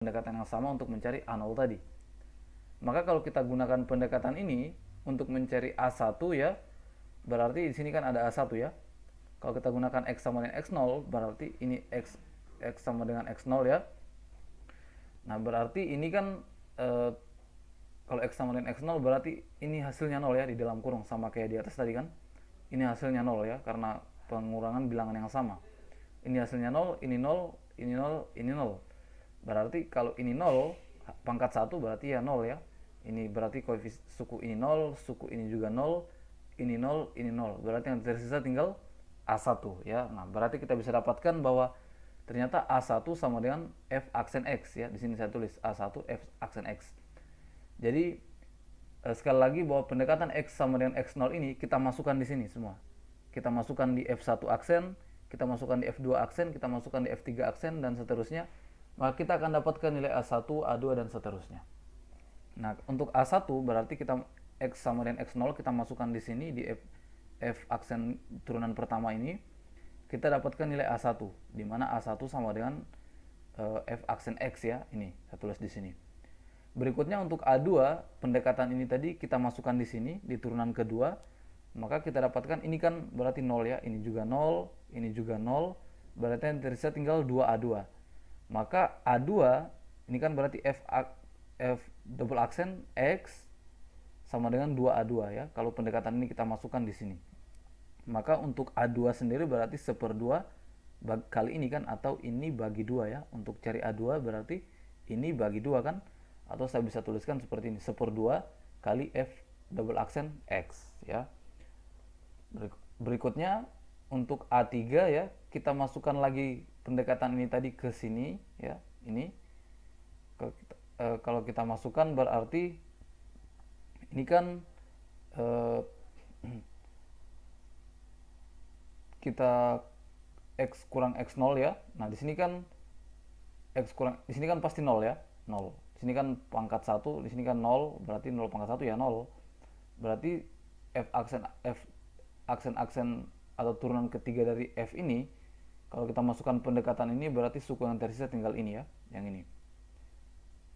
pendekatan yang sama untuk mencari A0 tadi. Maka kalau kita gunakan pendekatan ini untuk mencari A1 ya, berarti di sini kan ada A1 ya. Kalau kita gunakan X sama dengan X0, berarti ini X sama dengan X0 ya. Nah, berarti ini kan kalau X sama dengan X0 berarti ini hasilnya 0 ya di dalam kurung, sama kayak di atas tadi kan. Ini hasilnya 0 ya, karena pengurangan bilangan yang sama. Ini hasilnya 0, ini 0, ini 0, ini 0. Berarti kalau ini 0, pangkat 1 berarti ya 0 ya. Ini berarti suku ini 0, suku ini juga 0, ini 0, ini 0. Berarti yang tersisa tinggal A1 ya. Nah, berarti kita bisa dapatkan bahwa ternyata A1 sama dengan F aksen X ya. Di sini saya tulis A1 F aksen X. Jadi sekali lagi bahwa pendekatan X sama dengan X0 ini kita masukkan di sini semua. Kita masukkan di F1 aksen, kita masukkan di F2 aksen, kita masukkan di F3 aksen dan seterusnya. Maka kita akan dapatkan nilai A1, A2 dan seterusnya. Nah, untuk A1 berarti kita X sama dengan X0 kita masukkan di sini di F aksen turunan pertama ini. Kita dapatkan nilai A1 di mana A1 sama dengan F aksen X ya. Ini saya tulis di sini. Berikutnya untuk A2, pendekatan ini tadi kita masukkan di sini di turunan kedua. Maka kita dapatkan ini kan berarti 0 ya. Ini juga 0, ini juga 0. Berarti yang tersisa tinggal 2A2. Maka A2 ini kan berarti F double aksen X sama dengan 2A2 ya. Kalau pendekatan ini kita masukkan di sini. Maka untuk A2 sendiri berarti 1/2 kali ini kan, atau ini bagi 2 ya. Untuk cari A2 berarti ini bagi 2 kan, atau saya bisa tuliskan seperti ini, 1/2 kali F double aksen X ya. Berikutnya untuk A3 ya, kita masukkan lagi pendekatan ini tadi ke sini ya. Ini kalau kita masukkan berarti ini kan kita X kurang X0 ya. Nah, di sini kan di sini kan pasti 0 ya. 0. Di sini kan pangkat 1, di sini kan 0, berarti 0 pangkat 1 ya 0. Berarti F aksen atau turunan ketiga dari F ini, kalau kita masukkan pendekatan ini berarti suku yang tersisa tinggal ini ya, yang ini.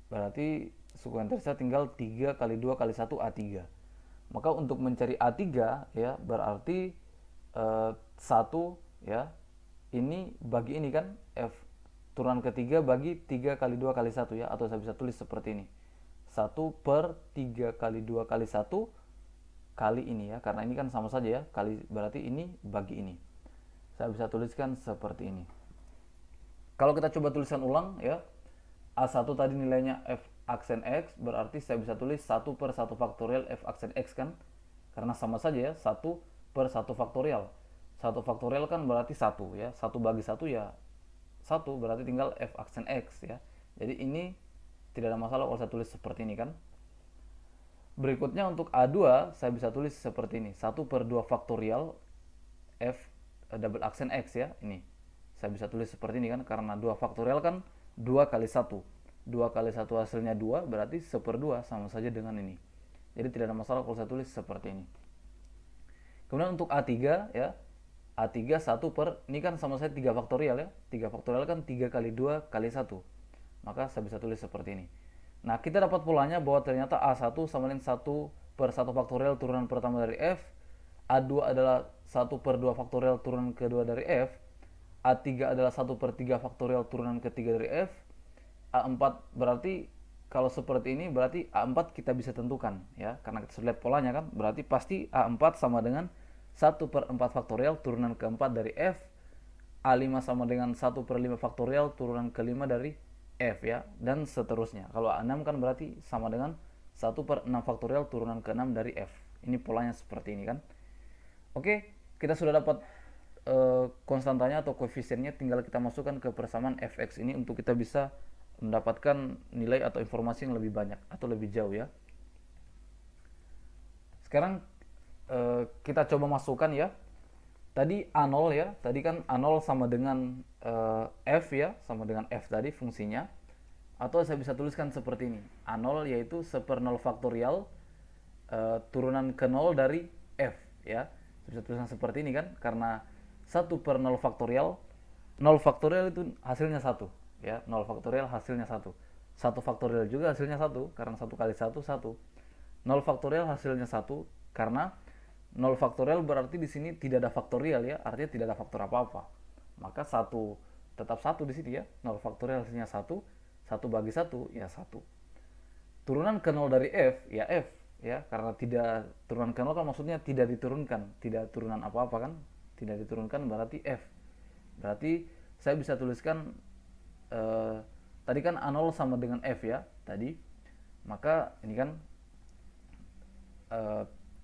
Berarti suku yang tersisa tinggal 3 kali 2 kali 1 A3. Maka untuk mencari A3 ya, berarti 1 ya, ini bagi ini kan F turunan ketiga bagi 3 kali 2 kali 1 ya, atau saya bisa tulis seperti ini, 1/3 kali 2 kali 1 kali ini ya, karena ini kan sama saja ya, kali berarti ini bagi ini. Saya bisa tuliskan seperti ini. Kalau kita coba tuliskan ulang ya, A1 tadi nilainya F aksen X, berarti saya bisa tulis 1/1 faktorial F aksen X kan, karena sama saja ya, 1/1 faktorial. 1 faktorial kan berarti 1 ya, 1 bagi 1 ya 1, berarti tinggal F aksen X ya. Jadi ini tidak ada masalah kalau saya tulis seperti ini kan. Berikutnya untuk A2 saya bisa tulis seperti ini, 1/2 faktorial F double aksen X ya. Ini saya bisa tulis seperti ini kan, karena 2 faktorial kan 2 kali 1. 2 kali 1 hasilnya 2, berarti 1/2 sama saja dengan ini. Jadi tidak ada masalah kalau saya tulis seperti ini. Kemudian untuk A3 ya, A3 ini kan sama saya 3 faktorial ya. 3 faktorial kan 3 kali 2 kali 1. Maka saya bisa tulis seperti ini. Nah, kita dapat polanya bahwa ternyata A1 sama dengan 1/1 faktorial turunan pertama dari F. A2 adalah 1/2 faktorial turunan kedua dari F. A3 adalah 1/3 faktorial turunan ketiga dari F. A4 berarti kalau seperti ini berarti A4 kita bisa tentukan ya. Karena kita sudah lihat polanya kan, berarti pasti A4 sama dengan 1/4 faktorial turunan keempat dari F. A5 sama dengan 1/5 faktorial turunan kelima dari F ya, dan seterusnya. Kalau A6 kan berarti sama dengan 1/6 faktorial turunan ke-6 dari F. Ini polanya seperti ini kan. Oke, kita sudah dapat konstantanya atau koefisiennya, tinggal kita masukkan ke persamaan fx ini untuk kita bisa mendapatkan nilai atau informasi yang lebih banyak atau lebih jauh ya. Sekarang kita coba masukkan ya. Tadi A0 ya, tadi kan A0 sama dengan F ya, sama dengan F tadi fungsinya. Atau saya bisa tuliskan seperti ini, A0 yaitu 1/0 faktorial turunan ke 0 dari F ya. Saya bisa tuliskan seperti ini kan, karena 1/0 faktorial, 0 faktorial itu hasilnya 1 ya, 0 faktorial hasilnya 1. 1 faktorial juga hasilnya 1 karena 1 kali 1 1. 0 faktorial hasilnya 1 karena 0 faktorial berarti di sini tidak ada faktorial ya, artinya tidak ada faktor apa-apa. Maka 1 tetap 1 di sini ya. 0 faktorial hasilnya 1, 1 bagi 1 ya 1. Turunan ke 0 dari f ya f ya, karena tidak turunan ke 0 kan maksudnya tidak diturunkan, tidak turunan apa-apa kan, tidak diturunkan berarti f. Berarti saya bisa tuliskan tadi kan A0 sama dengan f ya tadi, maka ini kan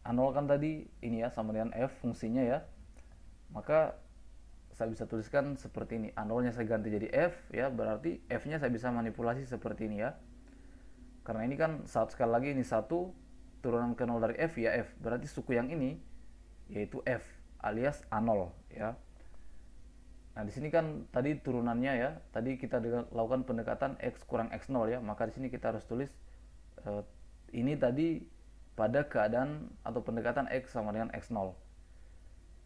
A0 kan tadi ini ya sama dengan f fungsinya ya, maka saya bisa tuliskan seperti ini. A0 nya saya ganti jadi f ya, berarti f nya saya bisa manipulasi seperti ini ya, karena ini kan sekali lagi ini 1 turunan ke 0 dari f ya f, berarti suku yang ini yaitu f alias A0 ya. Nah, di sini kan tadi turunannya ya, tadi kita lakukan pendekatan x kurang x0 ya, maka di sini kita harus tulis ini tadi pada keadaan atau pendekatan x sama dengan x0.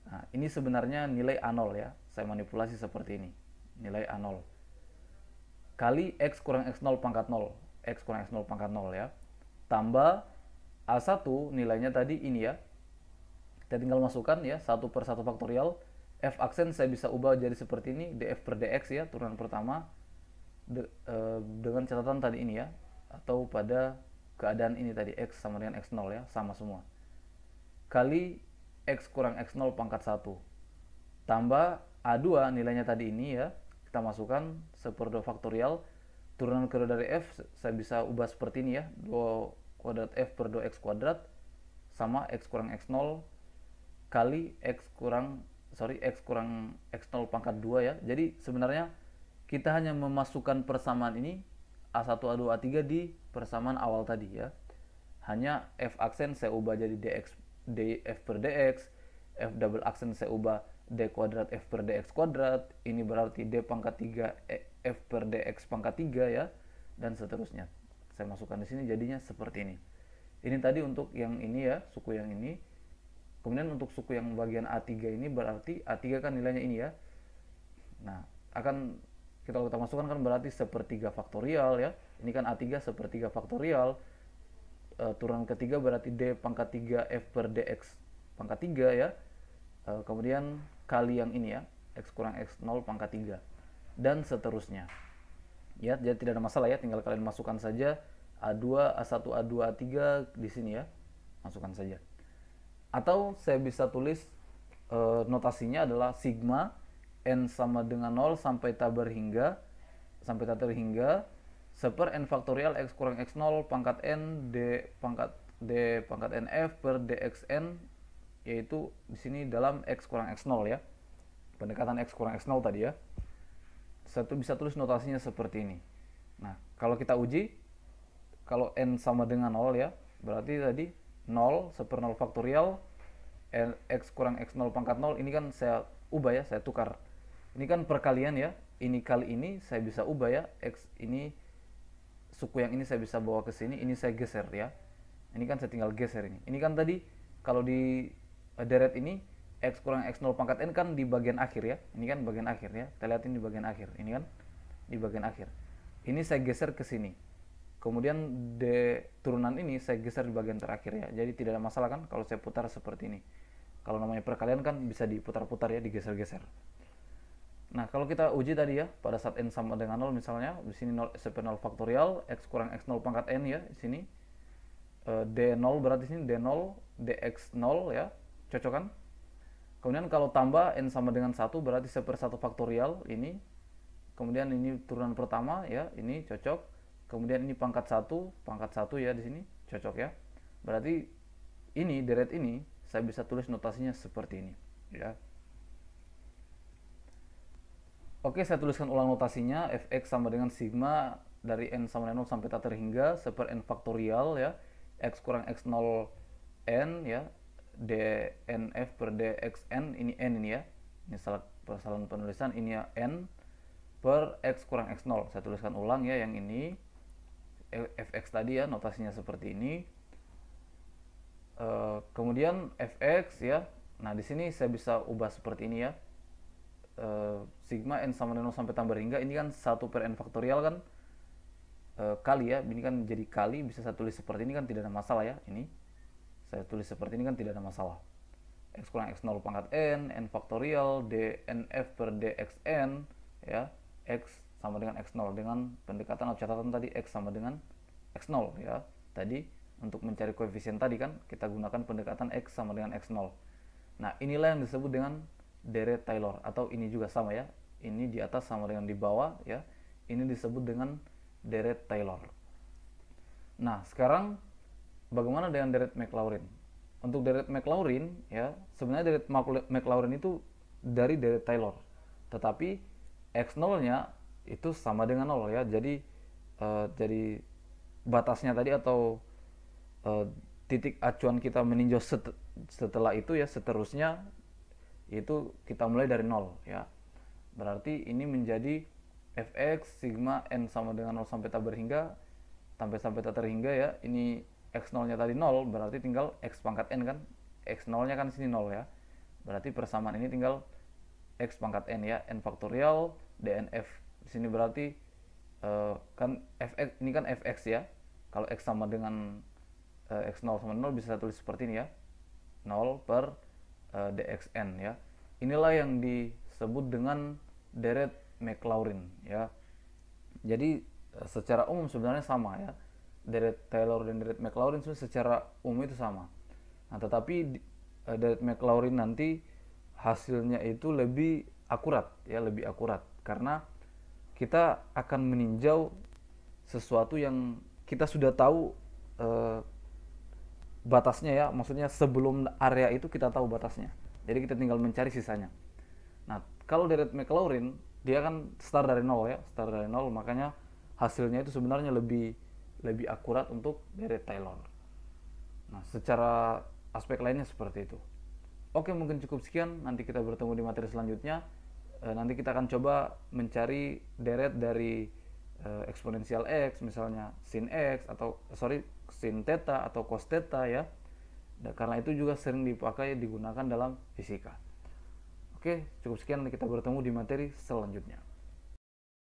Nah, ini sebenarnya nilai A0 ya, saya manipulasi seperti ini, nilai A0 kali x kurang x0 pangkat 0, x kurang x0 pangkat 0 ya, tambah A1 nilainya tadi ini ya, kita tinggal masukkan ya 1 per 1 faktorial. F aksen saya bisa ubah jadi seperti ini, df per dx ya, turunan pertama dengan catatan tadi ini ya, atau pada keadaan ini tadi x sama dengan x0 ya, sama semua, kali x kurang x0 pangkat 1 tambah A2 nilainya tadi ini ya, kita masukkan 1/2 faktorial, turunan kedua dari f saya bisa ubah seperti ini ya, 2 kuadrat f per 2x kuadrat sama x kurang x0 kali x kurang x0 pangkat 2 ya. Jadi sebenarnya kita hanya memasukkan persamaan ini A1, A2, A3 di persamaan awal tadi ya. Hanya f aksen saya ubah jadi df per dx, f double aksen saya ubah d kuadrat f per dx kuadrat, ini berarti d pangkat 3 f per dx pangkat 3 ya, dan seterusnya. Saya masukkan di sini jadinya seperti ini. Ini tadi untuk yang ini ya, suku yang ini. Kemudian untuk suku yang bagian A3 ini berarti A3 kan nilainya ini ya. Nah, akan kita masukkan kan berarti 1/3 faktorial ya. Ini kan A3 1/3 faktorial. Turunan ketiga berarti D pangkat 3 F per DX pangkat 3 ya. Kemudian kali yang ini ya, X kurang X0 pangkat 3. Dan seterusnya. Ya, jadi tidak ada masalah ya, tinggal kalian masukkan saja A2, A1, A2, A3 di sini ya. Masukkan saja. Atau saya bisa tulis notasinya adalah sigma n sama dengan 0 sampai tabar hingga 1 per n faktorial x kurang x0 pangkat n d pangkat nf per dxn, yaitu di sini dalam x kurang x0 ya, pendekatan x kurang x0 tadi ya. Saya bisa tulis notasinya seperti ini. Nah, kalau kita uji, kalau n sama dengan 0 ya, berarti tadi 0 1/0 faktorial x kurang x0 pangkat 0, ini kan saya ubah ya, saya tukar. Ini kan perkalian ya, ini kali ini saya bisa ubah ya, x ini suku yang ini saya bisa bawa ke sini, ini saya geser ya. Ini kan saya tinggal geser ini. Ini kan tadi kalau di deret ini x kurang x0 pangkat n kan di bagian akhir ya. Ini kan bagian akhir ya. Kita lihat ini di bagian akhir. Ini kan di bagian akhir. Ini saya geser ke sini. Kemudian turunan ini saya geser di bagian terakhir ya. Jadi tidak ada masalah kan kalau saya putar seperti ini. Kalau namanya perkalian kan bisa diputar-putar ya, digeser-geser. Nah, kalau kita uji tadi ya, pada saat n sama dengan 0 misalnya, di sini 0 1/0 faktorial x kurang x0 pangkat n ya, di sini d0 berarti sini d0 dx0 ya, cocok kan? Kemudian kalau tambah n sama dengan 1 berarti 1/1 faktorial ini. Kemudian ini turunan pertama ya, ini cocok. Kemudian ini pangkat 1 ya di sini, cocok ya. Berarti ini deret ini saya bisa tulis notasinya seperti ini ya. Oke, saya tuliskan ulang notasinya. Fx sama dengan sigma dari n sama dengan 0 sampai tak terhingga 1/n faktorial ya, x kurang x0 n ya, dnf per dxn, ini n ini ya. Ini kesalahan penulisan, ini ya n per x kurang x0. Saya tuliskan ulang ya yang ini. Fx tadi ya, notasinya seperti ini. Kemudian fx ya. Nah, di sini saya bisa ubah seperti ini ya. Sigma n sama dengan 0 sampai tambah hingga, ini kan 1/n faktorial kan. kali ya, ini kan jadi kali, bisa saya tulis seperti ini kan tidak ada masalah ya. Ini saya tulis seperti ini kan tidak ada masalah. X kurang X0 pangkat N faktorial dnf per dxn ya, X sama dengan X0 dengan pendekatan atau catatan tadi X sama dengan X0 ya. Tadi untuk mencari koefisien tadi kan kita gunakan pendekatan X sama dengan X0. Nah, inilah yang disebut dengan deret Taylor, atau ini juga sama ya. Ini di atas sama dengan di bawah ya. Ini disebut dengan deret Taylor. Nah, sekarang bagaimana dengan deret Maclaurin? Untuk deret Maclaurin ya, sebenarnya deret Maclaurin itu dari deret Taylor. Tetapi X0-nya itu sama dengan 0 ya. Jadi batasnya tadi atau titik acuan kita meninjau setelah itu ya, seterusnya itu kita mulai dari 0 ya. Berarti ini menjadi fx sigma n sama dengan 0 sampai tak berhingga sampai tak terhingga ya. Ini x0 nya tadi 0, berarti tinggal x pangkat n kan, x0 nya kan sini 0 ya, berarti persamaan ini tinggal x pangkat n ya, n faktorial dnf. Di sini berarti kan fx ini kan fx ya, kalau x sama dengan x0 sama 0 bisa saya tulis seperti ini ya, 0 per dxn ya. Inilah yang disebut dengan deret Maclaurin ya. Jadi secara umum sebenarnya sama ya, deret Taylor dan deret Maclaurin secara umum itu sama. Nah, tetapi deret Maclaurin nanti hasilnya itu lebih akurat ya, lebih akurat karena kita akan meninjau sesuatu yang kita sudah tahu batasnya ya, maksudnya sebelum area itu kita tahu batasnya. Jadi kita tinggal mencari sisanya. Nah, kalau deret Maclaurin dia kan start dari 0 ya, start dari 0, makanya hasilnya itu sebenarnya lebih akurat untuk deret Taylor. Nah, secara aspek lainnya seperti itu. Oke, mungkin cukup sekian. Nanti kita bertemu di materi selanjutnya. Nanti kita akan coba mencari deret dari eksponensial x, misalnya sin x atau sin theta atau cos theta ya. Dan karena itu juga sering digunakan dalam fisika. Oke, cukup sekian. Kita bertemu di materi selanjutnya.